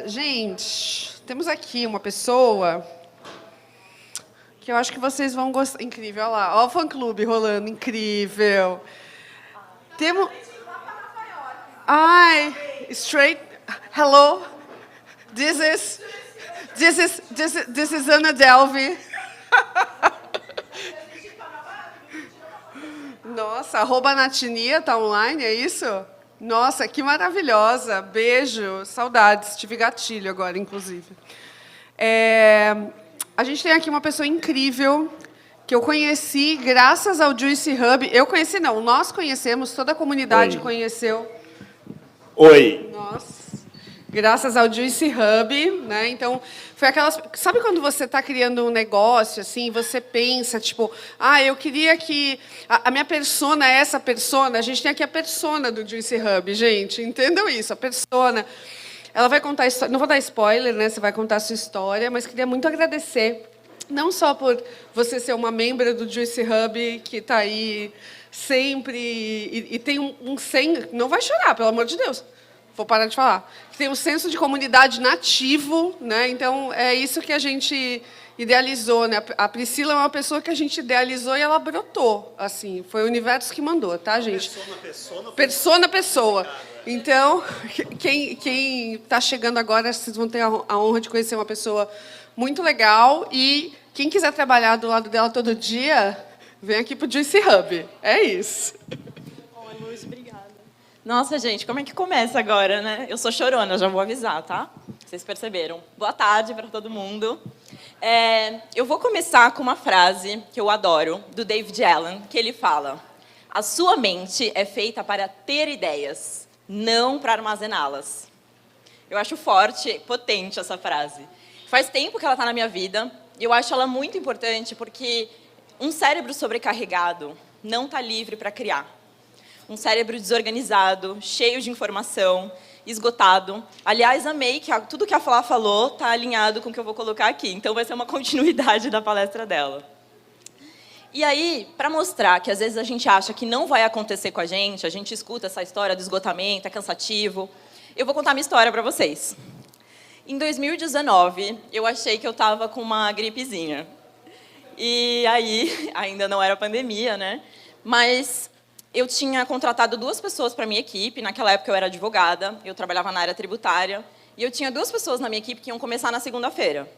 Gente, temos aqui uma pessoa que eu acho que vocês vão gostar. Incrível, olha lá. Olha o fã-clube rolando, incrível. Temos... Ai, straight... Hello? This is Ana Delvey. Nossa, @Natinia tá online, é isso? Nossa, que maravilhosa. Beijo, saudades. Tive gatilho agora, inclusive. A gente tem aqui uma pessoa incrível que eu conheci graças ao Juicy Hub. Eu conheci, não, nós conhecemos, toda a comunidade conheceu. Oi. Nossa. Graças ao Juicy Hub, né? Então, foi aquelas... Sabe quando você está criando um negócio, assim, você pensa, tipo, eu queria que... A minha persona é essa persona. A gente tem aqui a persona do Juicy Hub, gente. Entendam isso, a persona. Ela vai contar a história... Não vou dar spoiler, né? Você vai contar a sua história, mas queria muito agradecer, não só por você ser uma membro do Juicy Hub, que está aí sempre... E tem um 100... Não vai chorar, pelo amor de Deus. Vou parar de falar. Tem um senso de comunidade nativo, né? Então, é isso que a gente idealizou, né? A Priscila é uma pessoa que a gente idealizou e ela brotou, assim. Foi o universo que mandou, tá, gente? Persona, pessoa. Então, quem está chegando agora, vocês vão ter a honra de conhecer uma pessoa muito legal. E quem quiser trabalhar do lado dela todo dia, vem aqui para o Juicy Hub. É isso. Oi, Luz, obrigada. Nossa, gente, como é que começa agora, né? Eu sou chorona, já vou avisar, tá? Vocês perceberam. Boa tarde para todo mundo. Eu vou começar com uma frase que eu adoro, do David Allen, que ele fala: a sua mente é feita para ter ideias, não para armazená-las. Eu acho forte, potente essa frase. Faz tempo que ela está na minha vida, e eu acho ela muito importante, porque um cérebro sobrecarregado não está livre para criar. Um cérebro desorganizado, cheio de informação, esgotado. Aliás, amei que tudo que a Flá falou está alinhado com o que eu vou colocar aqui. Então, vai ser uma continuidade da palestra dela. E aí, para mostrar que às vezes a gente acha que não vai acontecer com a gente escuta essa história do esgotamento, é cansativo, eu vou contar minha história para vocês. Em 2019, eu achei que eu estava com uma gripezinha. E aí, ainda não era pandemia, né? Mas... eu tinha contratado 2 pessoas para a minha equipe. Naquela época, eu era advogada, eu trabalhava na área tributária. E eu tinha 2 pessoas na minha equipe que iam começar na segunda-feira.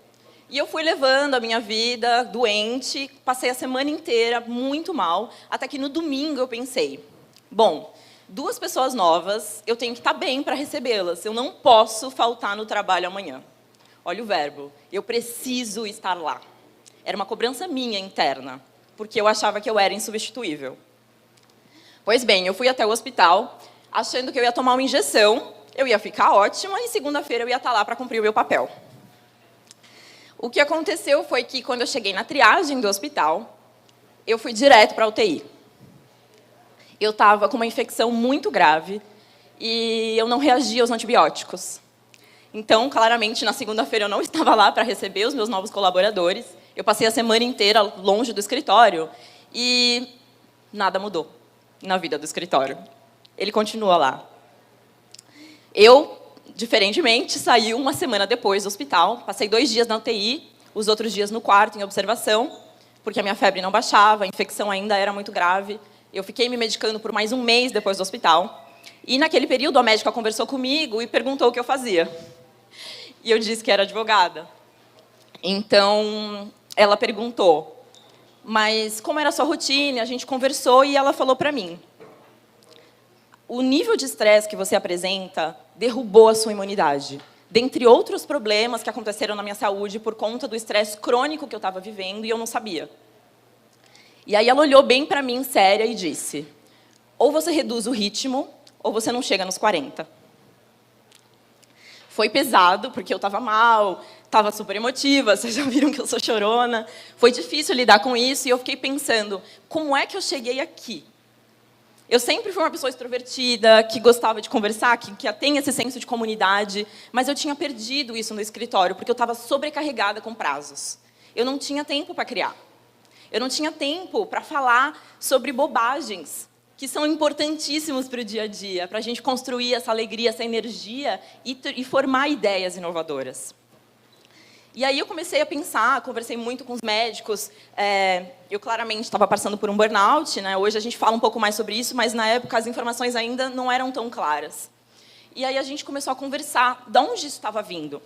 E eu fui levando a minha vida doente, passei a semana inteira muito mal, até que no domingo eu pensei, bom, 2 pessoas novas, eu tenho que estar bem para recebê-las. Eu não posso faltar no trabalho amanhã. Olha o verbo, eu preciso estar lá. Era uma cobrança minha interna, porque eu achava que eu era insubstituível. Pois bem, eu fui até o hospital, achando que eu ia tomar uma injeção, eu ia ficar ótima, e segunda-feira eu ia estar lá para cumprir o meu papel. O que aconteceu foi que, quando eu cheguei na triagem do hospital, eu fui direto para a UTI. Eu estava com uma infecção muito grave e eu não reagia aos antibióticos. Então, claramente, na segunda-feira eu não estava lá para receber os meus novos colaboradores. Eu passei a semana inteira longe do escritório e nada mudou na vida do escritório. Ele continua lá. Eu, diferentemente, saí uma semana depois do hospital, passei 2 dias na UTI, os outros dias no quarto, em observação, porque a minha febre não baixava, a infecção ainda era muito grave. Eu fiquei me medicando por mais 1 mês depois do hospital. E, naquele período, a médica conversou comigo e perguntou o que eu fazia. E eu disse que era advogada. Então, ela perguntou, mas como era a sua rotina? A gente conversou e ela falou para mim, o nível de estresse que você apresenta derrubou a sua imunidade. Dentre outros problemas que aconteceram na minha saúde por conta do estresse crônico que eu estava vivendo e eu não sabia. E aí ela olhou bem para mim, séria, e disse, ou você reduz o ritmo, ou você não chega nos 40. Foi pesado, porque eu estava mal, estava super emotiva, vocês já viram que eu sou chorona. Foi difícil lidar com isso e eu fiquei pensando, como é que eu cheguei aqui? Eu sempre fui uma pessoa extrovertida, que gostava de conversar, que tem esse senso de comunidade, mas eu tinha perdido isso no escritório, porque eu estava sobrecarregada com prazos. Eu não tinha tempo para criar. Eu não tinha tempo para falar sobre bobagens que são importantíssimos para o dia a dia, para a gente construir essa alegria, essa energia e formar ideias inovadoras. E aí eu comecei a pensar, conversei muito com os médicos, eu claramente estava passando por um burnout, né? Hoje a gente fala um pouco mais sobre isso, mas na época as informações ainda não eram tão claras. E aí a gente começou a conversar de onde isso estava vindo.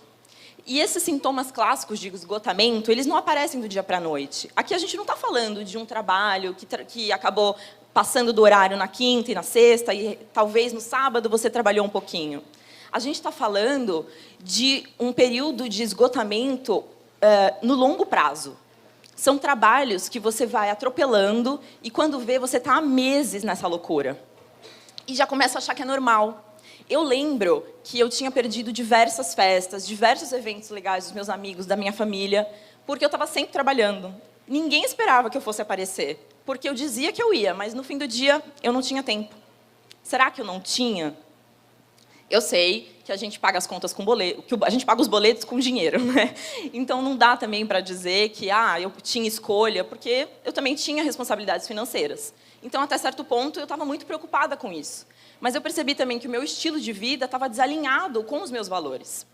E esses sintomas clássicos de esgotamento, eles não aparecem do dia para a noite. Aqui a gente não está falando de um trabalho que acabou passando do horário na quinta e na sexta, e talvez no sábado você trabalhou um pouquinho. A gente está falando de um período de esgotamento no longo prazo. São trabalhos que você vai atropelando e, quando vê, você está há meses nessa loucura. E já começa a achar que é normal. Eu lembro que eu tinha perdido diversas festas, diversos eventos legais dos meus amigos, da minha família, porque eu estava sempre trabalhando. Ninguém esperava que eu fosse aparecer, porque eu dizia que eu ia, mas no fim do dia eu não tinha tempo. Será que eu não tinha? Eu sei que a gente paga as contas com boleto, que a gente paga os boletos com dinheiro, né? Então não dá também para dizer que eu tinha escolha, porque eu também tinha responsabilidades financeiras. Então, até certo ponto, eu estava muito preocupada com isso. Mas eu percebi também que o meu estilo de vida estava desalinhado com os meus valores.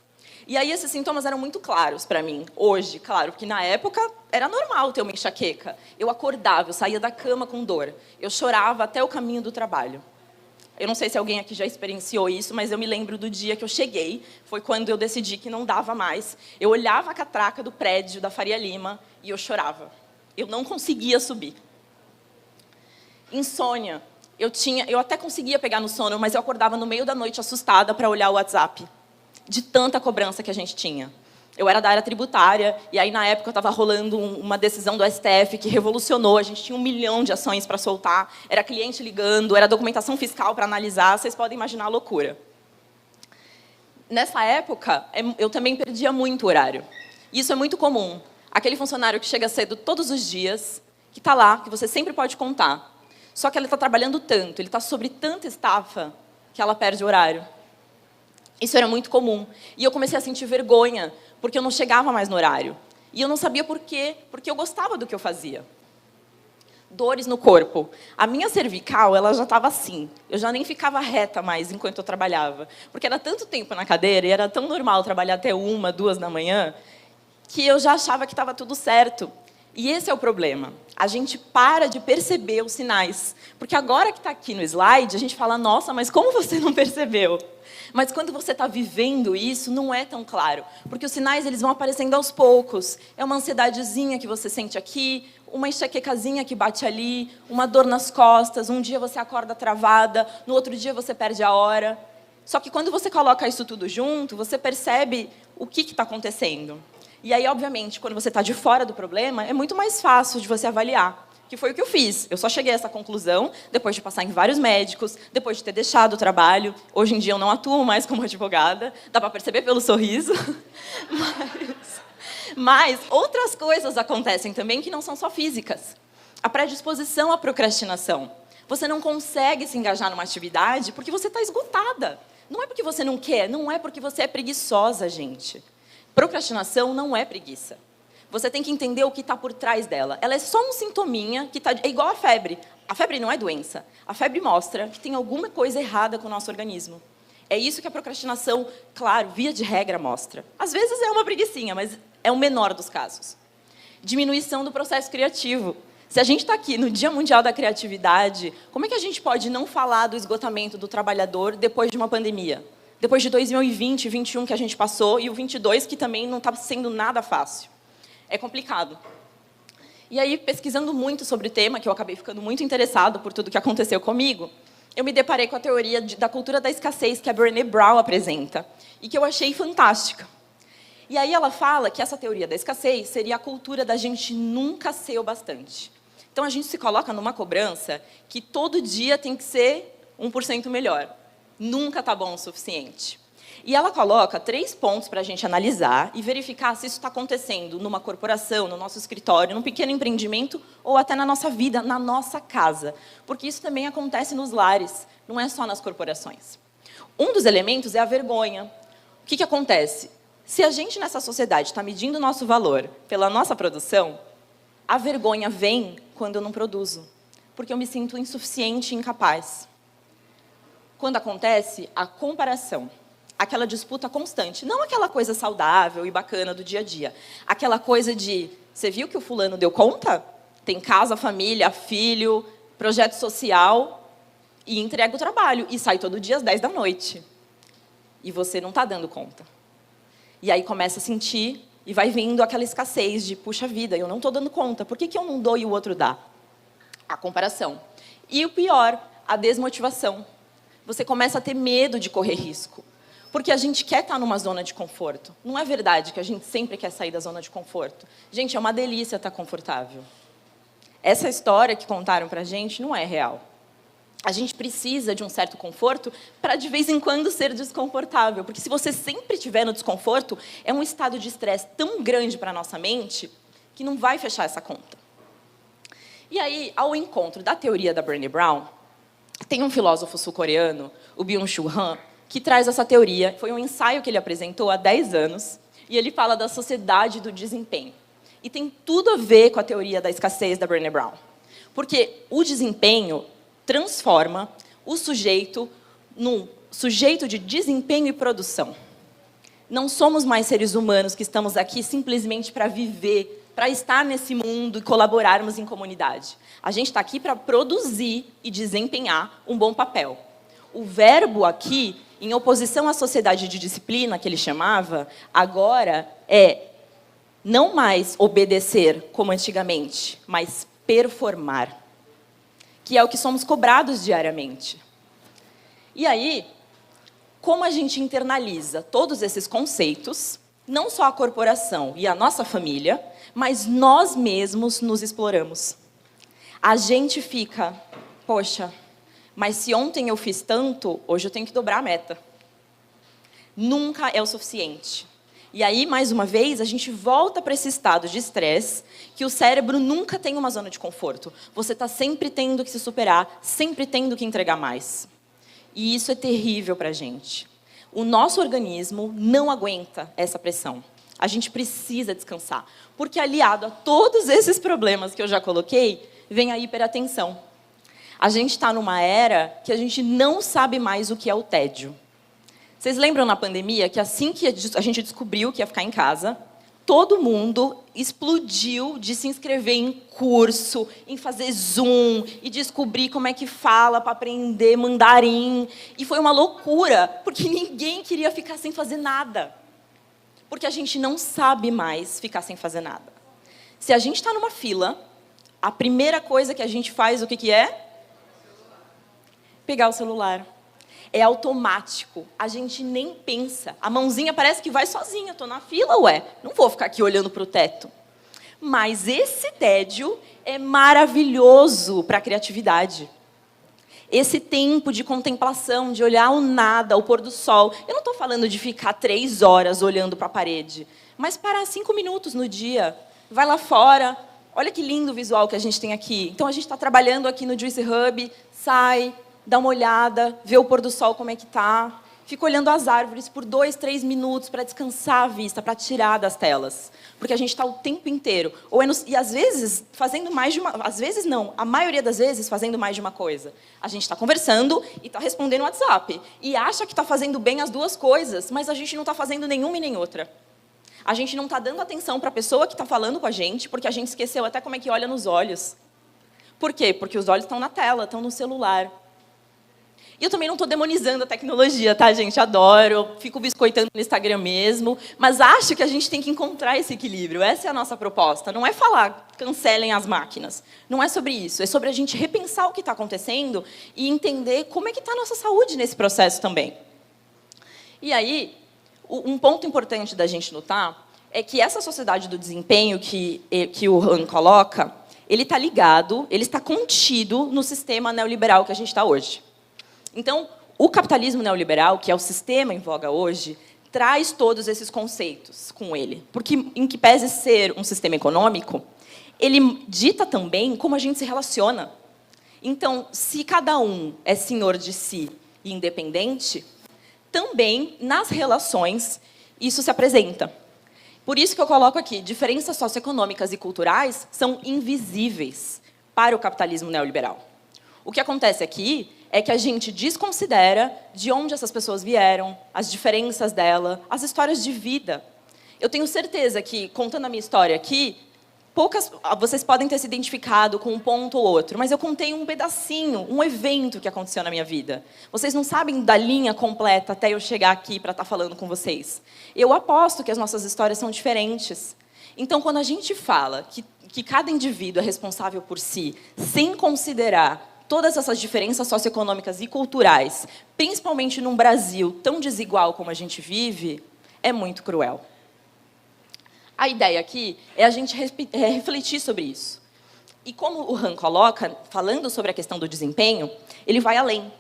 E aí esses sintomas eram muito claros para mim. Hoje, claro, porque na época era normal ter uma enxaqueca. Eu acordava, eu saía da cama com dor. Eu chorava até o caminho do trabalho. Eu não sei se alguém aqui já experienciou isso, mas eu me lembro do dia que eu cheguei. Foi quando eu decidi que não dava mais. Eu olhava a catraca do prédio da Faria Lima e eu chorava. Eu não conseguia subir. Insônia. Eu até conseguia pegar no sono, mas eu acordava no meio da noite assustada para olhar o WhatsApp, de tanta cobrança que a gente tinha. Eu era da área tributária, e aí na época estava rolando uma decisão do STF que revolucionou, a gente tinha 1 milhão de ações para soltar, era cliente ligando, era documentação fiscal para analisar, vocês podem imaginar a loucura. Nessa época, eu também perdia muito horário. Isso é muito comum. Aquele funcionário que chega cedo todos os dias, que está lá, que você sempre pode contar. Só que ele está trabalhando tanto, ele está sobre tanta estafa, que ela perde o horário. Isso era muito comum. E eu comecei a sentir vergonha, porque eu não chegava mais no horário. E eu não sabia por quê, porque eu gostava do que eu fazia. Dores no corpo. A minha cervical, ela já estava assim. Eu já nem ficava reta mais enquanto eu trabalhava. Porque era tanto tempo na cadeira, e era tão normal trabalhar até 1, 2 da manhã, que eu já achava que estava tudo certo. E esse é o problema. A gente para de perceber os sinais. Porque agora que está aqui no slide, a gente fala, nossa, mas como você não percebeu? Mas quando você está vivendo isso, não é tão claro. Porque os sinais eles vão aparecendo aos poucos. É uma ansiedadezinha que você sente aqui, uma enxaquecazinha que bate ali, uma dor nas costas, um dia você acorda travada, no outro dia você perde a hora. Só que quando você coloca isso tudo junto, você percebe o que está acontecendo. E aí, obviamente, quando você está de fora do problema, é muito mais fácil de você avaliar. Que foi o que eu fiz. Eu só cheguei a essa conclusão depois de passar em vários médicos, depois de ter deixado o trabalho. Hoje em dia eu não atuo mais como advogada, dá para perceber pelo sorriso. Mas outras coisas acontecem também que não são só físicas. A predisposição à procrastinação. Você não consegue se engajar numa atividade porque você está esgotada. Não é porque você não quer, não é porque você é preguiçosa, gente. Procrastinação não é preguiça. Você tem que entender o que está por trás dela. Ela é só um sintominha que é igual a febre. A febre não é doença. A febre mostra que tem alguma coisa errada com o nosso organismo. É isso que a procrastinação, claro, via de regra, mostra. Às vezes é uma preguicinha, mas é o menor dos casos. Diminuição do processo criativo. Se a gente está aqui no Dia Mundial da Criatividade, como é que a gente pode não falar do esgotamento do trabalhador depois de uma pandemia? Depois de 2020, 2021 que a gente passou, e o 22 que também não está sendo nada fácil. É complicado. E aí, pesquisando muito sobre o tema, que eu acabei ficando muito interessado por tudo que aconteceu comigo, eu me deparei com a teoria da cultura da escassez que a Brené Brown apresenta, e que eu achei fantástica. E aí ela fala que essa teoria da escassez seria a cultura da gente nunca ser o bastante. Então, a gente se coloca numa cobrança que todo dia tem que ser 1% melhor. Nunca está bom o suficiente. E ela coloca 3 pontos para a gente analisar e verificar se isso está acontecendo numa corporação, no nosso escritório, num pequeno empreendimento ou até na nossa vida, na nossa casa. Porque isso também acontece nos lares, não é só nas corporações. Um dos elementos é a vergonha. O que acontece? Se a gente nessa sociedade está medindo o nosso valor pela nossa produção, a vergonha vem quando eu não produzo. porque eu me sinto insuficiente e incapaz. Quando acontece a comparação, aquela disputa constante, não aquela coisa saudável e bacana do dia a dia, aquela coisa de, você viu que o fulano deu conta? Tem casa, família, filho, projeto social, e entrega o trabalho, e sai todo dia às 10 da noite. E você não está dando conta. E aí começa a sentir, e vai vindo aquela escassez de, puxa vida, eu não estou dando conta, por que eu não dou e o outro dá? A comparação. E o pior, a desmotivação. Você começa a ter medo de correr risco. Porque a gente quer estar numa zona de conforto. Não é verdade que a gente sempre quer sair da zona de conforto. Gente, é uma delícia estar confortável. Essa história que contaram para a gente não é real. A gente precisa de um certo conforto para, de vez em quando, ser desconfortável. Porque se você sempre estiver no desconforto, é um estado de estresse tão grande para a nossa mente que não vai fechar essa conta. E aí, ao encontro da teoria da Brené Brown, tem um filósofo sul-coreano, o Byung-Chul Han, que traz essa teoria. Foi um ensaio que ele apresentou há 10 anos, e ele fala da sociedade do desempenho. E tem tudo a ver com a teoria da escassez da Brené Brown. Porque o desempenho transforma o sujeito num sujeito de desempenho e produção. Não somos mais seres humanos que estamos aqui simplesmente para viver, para estar nesse mundo e colaborarmos em comunidade. A gente está aqui para produzir e desempenhar um bom papel. O verbo aqui, em oposição à sociedade de disciplina, que ele chamava, agora é não mais obedecer, como antigamente, mas performar, que é o que somos cobrados diariamente. E aí, como a gente internaliza todos esses conceitos, não só a corporação e a nossa família, mas nós mesmos nos exploramos. A gente fica, poxa, mas se ontem eu fiz tanto, hoje eu tenho que dobrar a meta. Nunca é o suficiente. E aí, mais uma vez, a gente volta para esse estado de estresse, que o cérebro nunca tem uma zona de conforto. Você está sempre tendo que se superar, sempre tendo que entregar mais. E isso é terrível para a gente. O nosso organismo não aguenta essa pressão. A gente precisa descansar. Porque aliado a todos esses problemas que eu já coloquei, vem a hiperatenção. A gente está numa era que a gente não sabe mais o que é o tédio. Vocês lembram na pandemia que assim que a gente descobriu que ia ficar em casa, todo mundo explodiu de se inscrever em curso, em fazer Zoom, e descobrir como é que fala para aprender mandarim. E foi uma loucura, porque ninguém queria ficar sem fazer nada. Porque a gente não sabe mais ficar sem fazer nada. Se a gente está numa fila, a primeira coisa que a gente faz, o que é? Pegar o celular. É automático, a gente nem pensa. A mãozinha parece que vai sozinha, estou na fila, ué, não vou ficar aqui olhando para o teto. Mas esse tédio é maravilhoso para a criatividade. Esse tempo de contemplação, de olhar o nada, o pôr do sol. Eu não estou falando de ficar 3 horas olhando para a parede, mas parar 5 minutos no dia. Vai lá fora, olha que lindo o visual que a gente tem aqui. Então, a gente está trabalhando aqui no Juice Hub, sai, dá uma olhada, vê o pôr do sol como é que está, fica olhando as árvores por 2, 3 minutos para descansar a vista, para tirar das telas. Porque a gente está o tempo inteiro. E às vezes, fazendo mais de uma... Às vezes não, a maioria das vezes, fazendo mais de uma coisa. A gente está conversando e está respondendo o WhatsApp. E acha que está fazendo bem as duas coisas, mas a gente não está fazendo nenhuma e nem outra. A gente não está dando atenção para a pessoa que está falando com a gente, porque a gente esqueceu até como é que olha nos olhos. Por quê? Porque os olhos estão na tela, estão no celular. E eu também não estou demonizando a tecnologia, tá, gente? Adoro, fico biscoitando no Instagram mesmo, mas acho que a gente tem que encontrar esse equilíbrio. Essa é a nossa proposta. Não é falar, cancelem as máquinas. Não é sobre isso. É sobre a gente repensar o que está acontecendo e entender como é que está a nossa saúde nesse processo também. E aí, um ponto importante da gente notar é que essa sociedade do desempenho que o Han coloca, ele está ligado, ele está contido no sistema neoliberal que a gente está hoje. Então, o capitalismo neoliberal, que é o sistema em voga hoje, traz todos esses conceitos com ele. Porque, em que pese ser um sistema econômico, ele dita também como a gente se relaciona. Então, se cada um é senhor de si e independente, também, nas relações, isso se apresenta. Por isso que eu coloco aqui, diferenças socioeconômicas e culturais são invisíveis para o capitalismo neoliberal. O que acontece aqui é que a gente desconsidera de onde essas pessoas vieram, as diferenças dela, as histórias de vida. Eu tenho certeza que, contando a minha história aqui, vocês podem ter se identificado com um ponto ou outro, mas eu contei um pedacinho, um evento que aconteceu na minha vida. Vocês não sabem da linha completa até eu chegar aqui para estar falando com vocês. Eu aposto que as nossas histórias são diferentes. Então, quando a gente fala que cada indivíduo é responsável por si, sem considerar todas essas diferenças socioeconômicas e culturais, principalmente num Brasil tão desigual como a gente vive, é muito cruel. A ideia aqui é a gente refletir sobre isso. E como o Han coloca, falando sobre a questão do desempenho, ele vai além.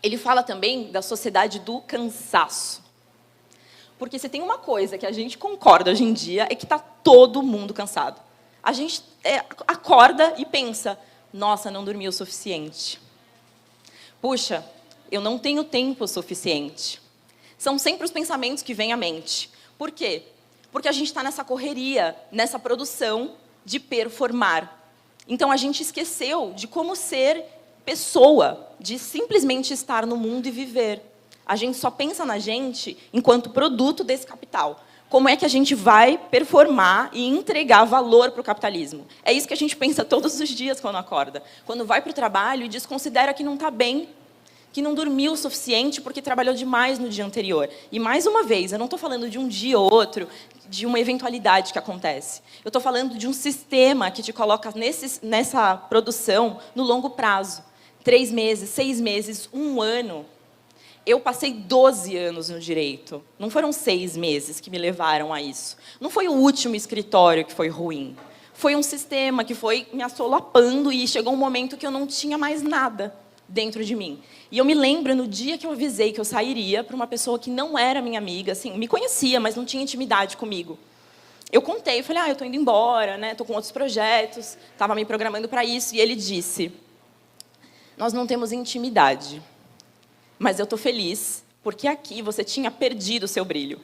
Ele fala também da sociedade do cansaço. Porque se tem uma coisa que a gente concorda hoje em dia, é que está todo mundo cansado. A gente acorda e pensa, nossa, não dormi o suficiente. Puxa, eu não tenho tempo suficiente. São sempre os pensamentos que vêm à mente. Por quê? Porque a gente está nessa correria, nessa produção de performar. Então, a gente esqueceu de como ser pessoa, de simplesmente estar no mundo e viver. A gente só pensa na gente enquanto produto desse capital. Como é que a gente vai performar e entregar valor para o capitalismo? É isso que a gente pensa todos os dias quando acorda. Quando vai para o trabalho e desconsidera que não está bem, que não dormiu o suficiente porque trabalhou demais no dia anterior. E, mais uma vez, eu não estou falando de um dia ou outro, de uma eventualidade que acontece. Eu estou falando de um sistema que te coloca nessa produção no longo prazo. 3 meses, 6 meses, 1 ano. Eu passei 12 anos no direito. Não foram 6 meses que me levaram a isso. Não foi o último escritório que foi ruim. Foi um sistema que foi me assolapando e chegou um momento que eu não tinha mais nada dentro de mim. E eu me lembro, no dia que eu avisei que eu sairia para uma pessoa que não era minha amiga, assim, me conhecia, mas não tinha intimidade comigo. Eu contei, falei, eu estou indo embora, né? Estou com outros projetos, estava me programando para isso. E ele disse, nós não temos intimidade, mas eu estou feliz, porque aqui você tinha perdido o seu brilho.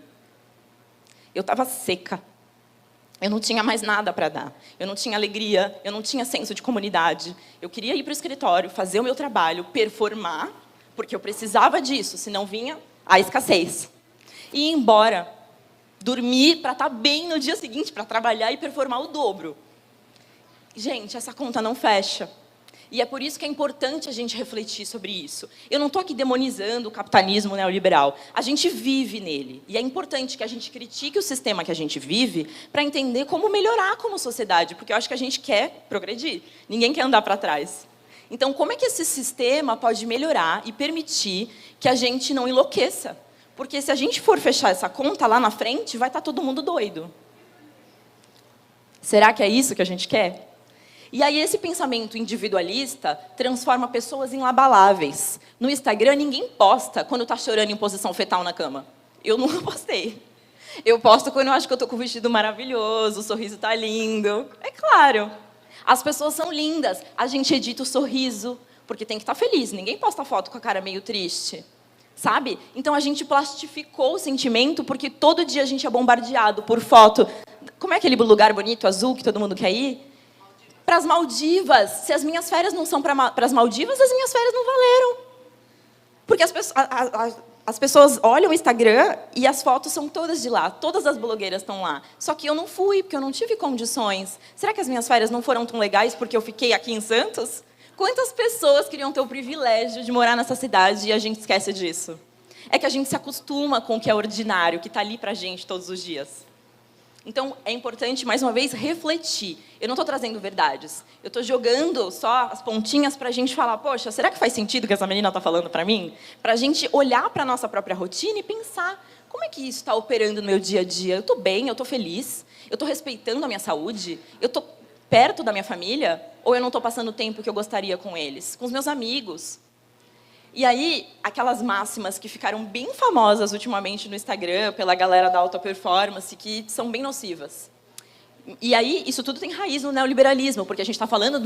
Eu estava seca. Eu não tinha mais nada para dar. Eu não tinha alegria, eu não tinha senso de comunidade. Eu queria ir para o escritório, fazer o meu trabalho, performar, porque eu precisava disso, senão vinha a escassez. E ir embora, dormir para estar bem no dia seguinte, para trabalhar e performar o dobro. Gente, essa conta não fecha. E é por isso que é importante a gente refletir sobre isso. Eu não estou aqui demonizando o capitalismo neoliberal. A gente vive nele. E é importante que a gente critique o sistema que a gente vive para entender como melhorar como sociedade, porque eu acho que a gente quer progredir. Ninguém quer andar para trás. Então, como é que esse sistema pode melhorar e permitir que a gente não enlouqueça? Porque se a gente for fechar essa conta lá na frente, vai estar todo mundo doido. Será que é isso que a gente quer? E aí esse pensamento individualista transforma pessoas em inabaláveis. No Instagram, ninguém posta quando está chorando em posição fetal na cama. Eu nunca postei. Eu posto quando eu acho que eu estou com um vestido maravilhoso, o sorriso está lindo. É claro. As pessoas são lindas. A gente edita o sorriso, porque tem que estar feliz. Ninguém posta foto com a cara meio triste. Sabe? Então, a gente plastificou o sentimento, porque todo dia a gente é bombardeado por foto. Como é aquele lugar bonito, azul, que todo mundo quer ir? Para as Maldivas. Se as minhas férias não são para as Maldivas, as minhas férias não valeram. Porque as pessoas olham o Instagram e as fotos são todas de lá. Todas as blogueiras estão lá. Só que eu não fui, porque eu não tive condições. Será que as minhas férias não foram tão legais porque eu fiquei aqui em Santos? Quantas pessoas queriam ter o privilégio de morar nessa cidade e a gente esquece disso? É que a gente se acostuma com o que é ordinário, que está ali para a gente todos os dias. Então, é importante, mais uma vez, refletir. Eu não estou trazendo verdades. Eu estou jogando só as pontinhas para a gente falar, poxa, será que faz sentido o que essa menina está falando para mim? Para a gente olhar para a nossa própria rotina e pensar, como é que isso está operando no meu dia a dia? Eu estou bem, eu estou feliz, eu estou respeitando a minha saúde, eu estou perto da minha família, ou eu não estou passando o tempo que eu gostaria com eles, com os meus amigos? E aí, aquelas máximas que ficaram bem famosas ultimamente no Instagram, pela galera da alta performance, que são bem nocivas. E aí, isso tudo tem raiz no neoliberalismo, porque a gente está falando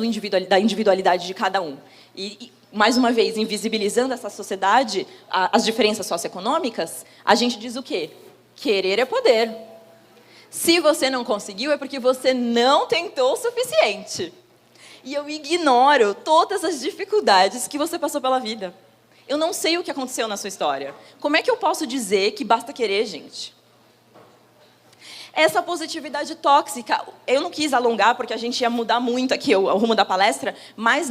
da individualidade de cada um. E, mais uma vez, invisibilizando essa sociedade, as diferenças socioeconômicas, a gente diz o quê? Querer é poder. Se você não conseguiu, é porque você não tentou o suficiente. E eu ignoro todas as dificuldades que você passou pela vida. Eu não sei o que aconteceu na sua história. Como é que eu posso dizer que basta querer, gente? Essa positividade tóxica, eu não quis alongar, porque a gente ia mudar muito aqui o rumo da palestra, mas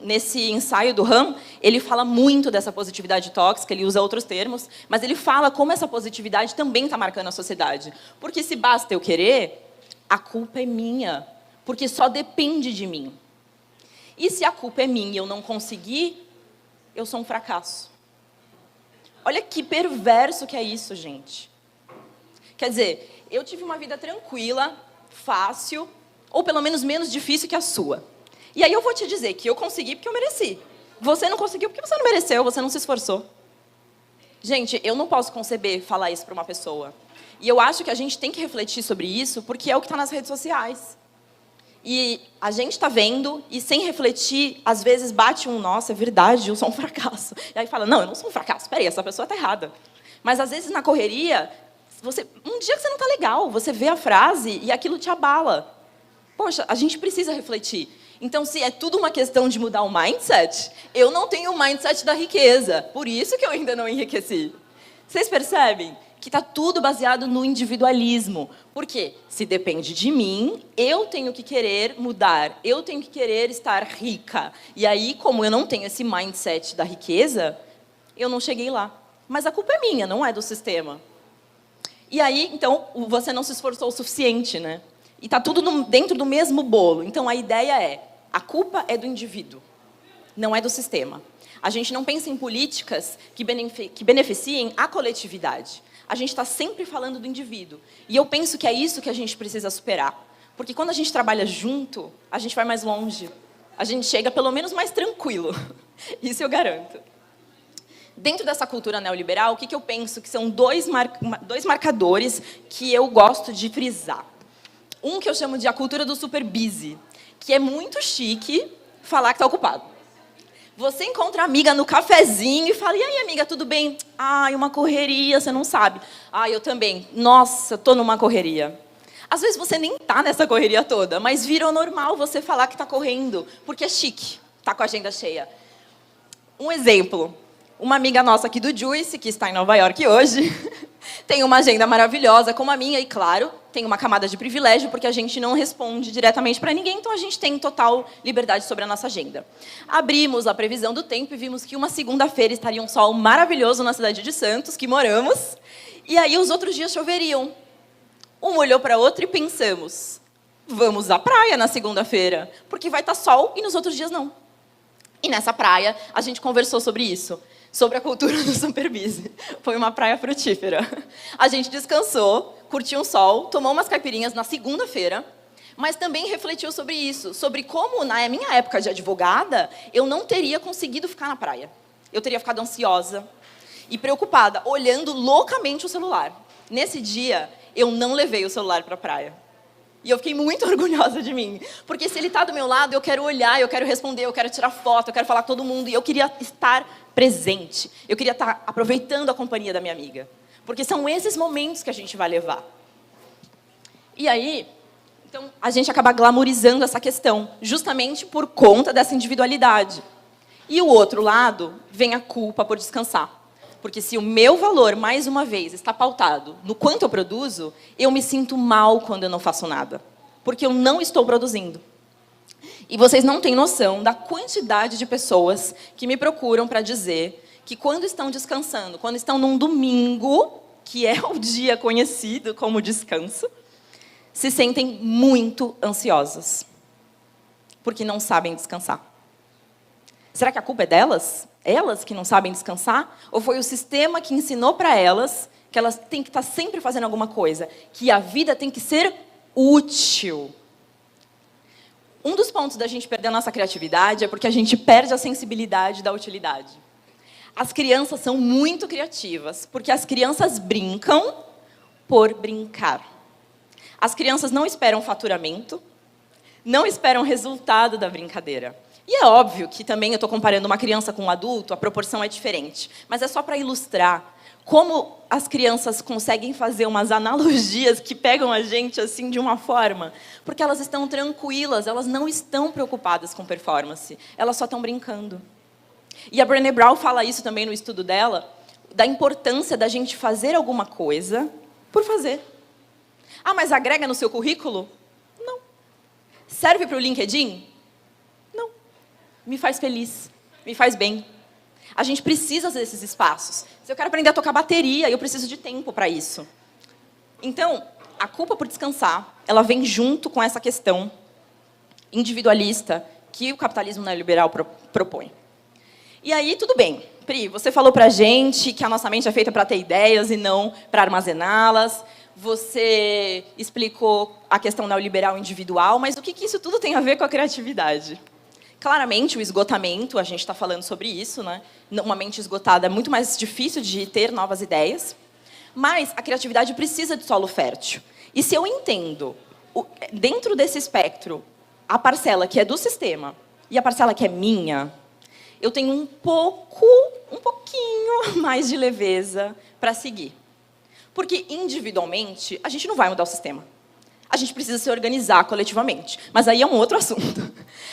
nesse ensaio do Ham, ele fala muito dessa positividade tóxica, ele usa outros termos, mas ele fala como essa positividade também está marcando a sociedade. Porque se basta eu querer, a culpa é minha, porque só depende de mim. E se a culpa é minha e eu não conseguir, eu sou um fracasso. Olha que perverso que é isso, gente. Quer dizer, eu tive uma vida tranquila, fácil, ou pelo menos menos difícil que a sua. E aí eu vou te dizer que eu consegui porque eu mereci. Você não conseguiu porque você não mereceu, você não se esforçou. Gente, eu não posso conceber falar isso para uma pessoa. E eu acho que a gente tem que refletir sobre isso, porque é o que está nas redes sociais. E a gente está vendo, e sem refletir, às vezes bate nossa, é verdade, eu sou um fracasso. E aí fala, não, eu não sou um fracasso, peraí, essa pessoa está errada. Mas às vezes na correria, um dia que você não está legal, você vê a frase e aquilo te abala. Poxa, a gente precisa refletir. Então, se é tudo uma questão de mudar o mindset, eu não tenho o mindset da riqueza. Por isso que eu ainda não enriqueci. Vocês percebem que está tudo baseado no individualismo. Porque se depende de mim, eu tenho que querer mudar, eu tenho que querer estar rica. E aí, como eu não tenho esse mindset da riqueza, eu não cheguei lá. Mas a culpa é minha, não é do sistema. E aí, então, você não se esforçou o suficiente, né? E está tudo dentro do mesmo bolo. Então, a ideia é, a culpa é do indivíduo, não é do sistema. A gente não pensa em políticas que beneficiem a coletividade. A gente está sempre falando do indivíduo. E eu penso que é isso que a gente precisa superar. Porque quando a gente trabalha junto, a gente vai mais longe. A gente chega pelo menos mais tranquilo. Isso eu garanto. Dentro dessa cultura neoliberal, o que eu penso que são dois marcadores que eu gosto de frisar. Um que eu chamo de a cultura do super busy, que é muito chique falar que está ocupado. Você encontra a amiga no cafezinho e fala, e aí, amiga, tudo bem? Ai, uma correria, você não sabe. Ah, eu também. Nossa, estou numa correria. Às vezes você nem está nessa correria toda, mas virou normal você falar que está correndo, porque é chique, está com a agenda cheia. Um exemplo. Uma amiga nossa aqui do Juice, que está em Nova York hoje, tem uma agenda maravilhosa como a minha, e claro, tem uma camada de privilégio, porque a gente não responde diretamente para ninguém, então a gente tem total liberdade sobre a nossa agenda. Abrimos a previsão do tempo e vimos que uma segunda-feira estaria um sol maravilhoso na cidade de Santos, que moramos, e aí os outros dias choveriam. Um olhou para o outro e pensamos, vamos à praia na segunda-feira, porque vai estar sol e nos outros dias não. E nessa praia, a gente conversou sobre isso. Sobre a cultura do super busy. Foi uma praia frutífera. A gente descansou, curtiu um sol, tomou umas caipirinhas na segunda-feira, mas também refletiu sobre isso, sobre como, na minha época de advogada, eu não teria conseguido ficar na praia. Eu teria ficado ansiosa e preocupada, olhando loucamente o celular. Nesse dia, eu não levei o celular para a praia. E eu fiquei muito orgulhosa de mim. Porque se ele está do meu lado, eu quero olhar, eu quero responder, eu quero tirar foto, eu quero falar com todo mundo. E eu queria estar presente. Eu queria estar aproveitando a companhia da minha amiga. Porque são esses momentos que a gente vai levar. E aí, então, a gente acaba glamorizando essa questão, justamente por conta dessa individualidade. E o outro lado, vem a culpa por descansar. Porque se o meu valor, mais uma vez, está pautado no quanto eu produzo, eu me sinto mal quando eu não faço nada. Porque eu não estou produzindo. E vocês não têm noção da quantidade de pessoas que me procuram para dizer que quando estão descansando, quando estão num domingo, que é o dia conhecido como descanso, se sentem muito ansiosas. Porque não sabem descansar. Será que a culpa é delas? Elas que não sabem descansar? Ou foi o sistema que ensinou para elas que elas têm que estar sempre fazendo alguma coisa? Que a vida tem que ser útil. Um dos pontos da gente perder a nossa criatividade é porque a gente perde a sensibilidade da utilidade. As crianças são muito criativas, porque as crianças brincam por brincar. As crianças não esperam faturamento, não esperam resultado da brincadeira. E é óbvio que também eu estou comparando uma criança com um adulto, a proporção é diferente. Mas é só para ilustrar Como as crianças conseguem fazer umas analogias que pegam a gente assim de uma forma? Porque elas estão tranquilas, elas não estão preocupadas com performance, elas só estão brincando. E a Brené Brown fala isso também no estudo dela, da importância da gente fazer alguma coisa por fazer. Ah, mas agrega no seu currículo? Não. Serve para o LinkedIn? Não. Me faz feliz, me faz bem. A gente precisa desses espaços. Se eu quero aprender a tocar bateria, eu preciso de tempo para isso. Então, a culpa por descansar, ela vem junto com essa questão individualista que o capitalismo neoliberal propõe. E aí, tudo bem. Pri, você falou para a gente que a nossa mente é feita para ter ideias e não para armazená-las. Você explicou a questão neoliberal individual, mas o que isso tudo tem a ver com a criatividade? Claramente, o esgotamento, a gente está falando sobre isso, né? Uma mente esgotada é muito mais difícil de ter novas ideias, mas a criatividade precisa de solo fértil. E se eu entendo, dentro desse espectro, a parcela que é do sistema e a parcela que é minha, eu tenho um pouquinho mais de leveza para seguir. Porque, individualmente, a gente não vai mudar o sistema. A gente precisa se organizar coletivamente. Mas aí é um outro assunto.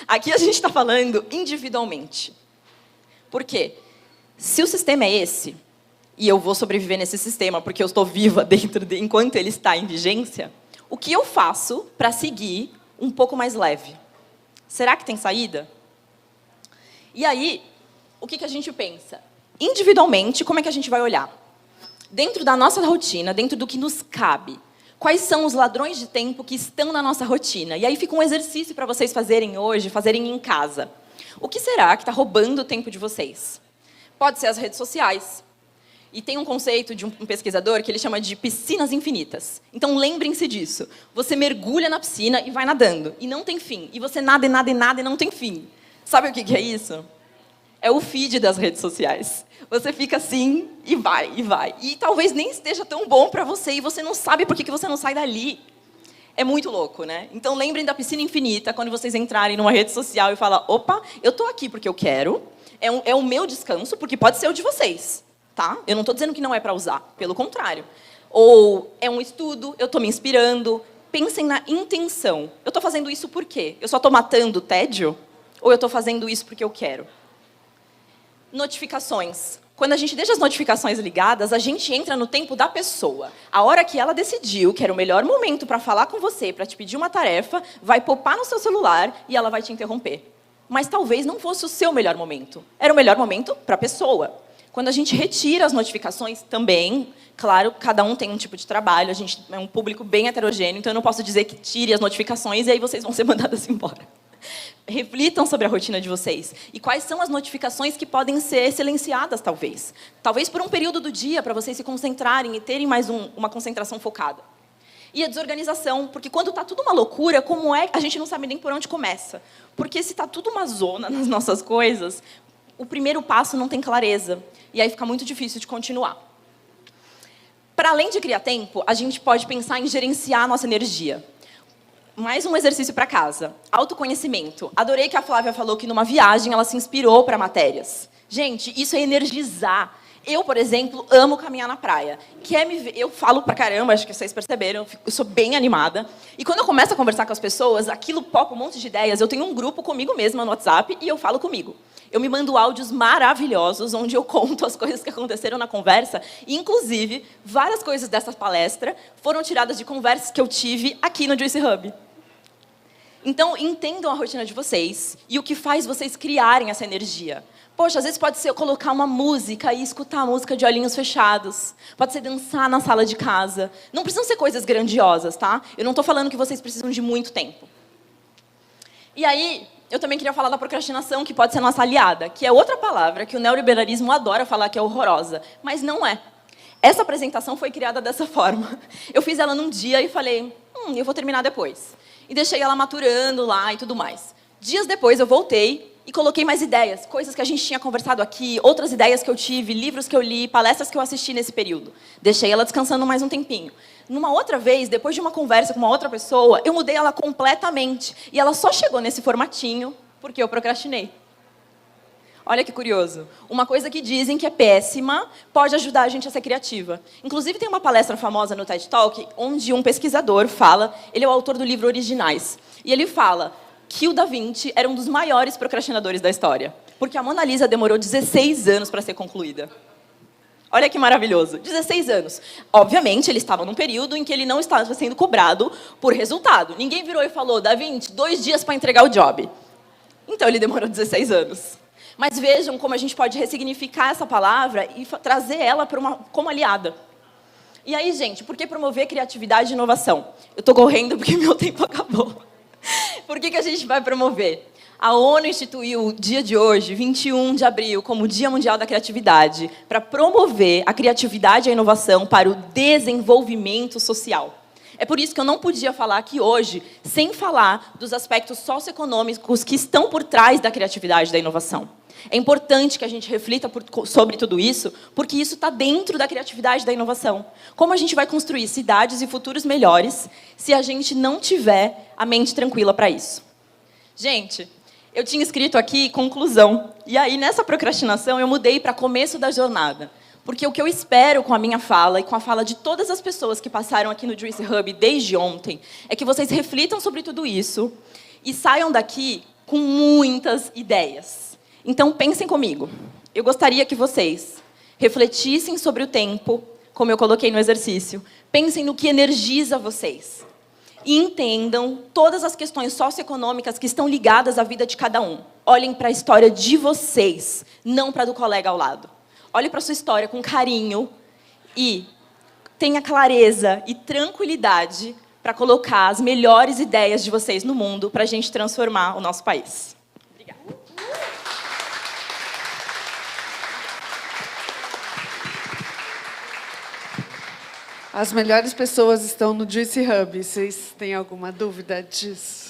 Aqui a gente está falando individualmente. Por quê? Se o sistema é esse, e eu vou sobreviver nesse sistema porque eu estou viva enquanto ele está em vigência, o que eu faço para seguir um pouco mais leve? Será que tem saída? E aí, o que a gente pensa? Individualmente, como é que a gente vai olhar? Dentro da nossa rotina, dentro do que nos cabe, quais são os ladrões de tempo que estão na nossa rotina? E aí fica um exercício para vocês fazerem hoje, fazerem em casa. O que será que está roubando o tempo de vocês? Pode ser as redes sociais. E tem um conceito de um pesquisador que ele chama de piscinas infinitas. Então, lembrem-se disso. Você mergulha na piscina e vai nadando. E não tem fim. E você nada, e nada, e nada, e não tem fim. Sabe o que é isso? É o feed das redes sociais. Você fica assim, e vai, e vai. E talvez nem esteja tão bom para você, e você não sabe por que você não sai dali. É muito louco, né? Então, lembrem da piscina infinita, quando vocês entrarem numa rede social e falar, opa, eu estou aqui porque eu quero, é o meu descanso, porque pode ser o de vocês, tá? Eu não estou dizendo que não é para usar, pelo contrário. Ou é um estudo, eu estou me inspirando. Pensem na intenção. Eu estou fazendo isso por quê? Eu só estou matando o tédio? Ou eu estou fazendo isso porque eu quero? Notificações. Quando a gente deixa as notificações ligadas, a gente entra no tempo da pessoa. A hora que ela decidiu que era o melhor momento para falar com você, para te pedir uma tarefa, vai popar no seu celular e ela vai te interromper. Mas talvez não fosse o seu melhor momento. Era o melhor momento para a pessoa. Quando a gente retira as notificações também, claro, cada um tem um tipo de trabalho, a gente é um público bem heterogêneo, então eu não posso dizer que tire as notificações e aí vocês vão ser mandadas embora. Reflitam sobre a rotina de vocês. E quais são as notificações que podem ser silenciadas, talvez. Talvez por um período do dia, para vocês se concentrarem e terem mais uma concentração focada. E a desorganização, porque quando está tudo uma loucura, como é que a gente não sabe nem por onde começa? Porque se está tudo uma zona nas nossas coisas, o primeiro passo não tem clareza. E aí fica muito difícil de continuar. Para além de criar tempo, a gente pode pensar em gerenciar a nossa energia. Mais um exercício para casa. Autoconhecimento. Adorei que a Flávia falou que numa viagem ela se inspirou para matérias. Gente, isso é energizar. Eu, por exemplo, amo caminhar na praia. Quer me ver? Eu falo pra caramba, acho que vocês perceberam, eu sou bem animada. E quando eu começo a conversar com as pessoas, aquilo popa um monte de ideias. Eu tenho um grupo comigo mesma no WhatsApp e eu falo comigo. Eu me mando áudios maravilhosos, onde eu conto as coisas que aconteceram na conversa. E, inclusive, várias coisas dessa palestra foram tiradas de conversas que eu tive aqui no Juicy Hub. Então, entendam a rotina de vocês e o que faz vocês criarem essa energia. Poxa, às vezes pode ser eu colocar uma música e escutar a música de olhinhos fechados. Pode ser dançar na sala de casa. Não precisam ser coisas grandiosas, tá? Eu não estou falando que vocês precisam de muito tempo. E aí, eu também queria falar da procrastinação, que pode ser nossa aliada, que é outra palavra que o neoliberalismo adora falar que é horrorosa, mas não é. Essa apresentação foi criada dessa forma. Eu fiz ela num dia e falei, eu vou terminar depois. E deixei ela maturando lá e tudo mais. Dias depois eu voltei e coloquei mais ideias, coisas que a gente tinha conversado aqui, outras ideias que eu tive, livros que eu li, palestras que eu assisti nesse período. Deixei ela descansando mais um tempinho. Numa outra vez, depois de uma conversa com uma outra pessoa, eu mudei ela completamente. E ela só chegou nesse formatinho porque eu procrastinei. Olha que curioso. Uma coisa que dizem que é péssima pode ajudar a gente a ser criativa. Inclusive, tem uma palestra famosa no TED Talk, onde um pesquisador fala, ele é o autor do livro Originais, e ele fala que o Da Vinci era um dos maiores procrastinadores da história, porque a Mona Lisa demorou 16 anos para ser concluída. Olha que maravilhoso, 16 anos. Obviamente, ele estava num período em que ele não estava sendo cobrado por resultado. Ninguém virou e falou, Da Vinci, 2 dias para entregar o job. Então, ele demorou 16 anos. Mas vejam como a gente pode ressignificar essa palavra e trazer ela como aliada. E aí, gente, por que promover criatividade e inovação? Eu estou correndo porque meu tempo acabou. Por que a gente vai promover? A ONU instituiu o dia de hoje, 21 de abril, como Dia Mundial da Criatividade, para promover a criatividade e a inovação para o desenvolvimento social. É por isso que eu não podia falar aqui hoje sem falar dos aspectos socioeconômicos que estão por trás da criatividade e da inovação. É importante que a gente reflita sobre tudo isso, porque isso está dentro da criatividade e da inovação. Como a gente vai construir cidades e futuros melhores se a gente não tiver a mente tranquila para isso? Gente, eu tinha escrito aqui conclusão, e aí nessa procrastinação eu mudei para começo da jornada. Porque o que eu espero com a minha fala e com a fala de todas as pessoas que passaram aqui no Juice Hub desde ontem é que vocês reflitam sobre tudo isso e saiam daqui com muitas ideias. Então, pensem comigo. Eu gostaria que vocês refletissem sobre o tempo, como eu coloquei no exercício. Pensem no que energiza vocês. E entendam todas as questões socioeconômicas que estão ligadas à vida de cada um. Olhem para a história de vocês, não para a do colega ao lado. Olhe para a sua história com carinho e tenha clareza e tranquilidade para colocar as melhores ideias de vocês no mundo para a gente transformar o nosso país. Obrigada. As melhores pessoas estão no Juice Hub. Vocês têm alguma dúvida disso?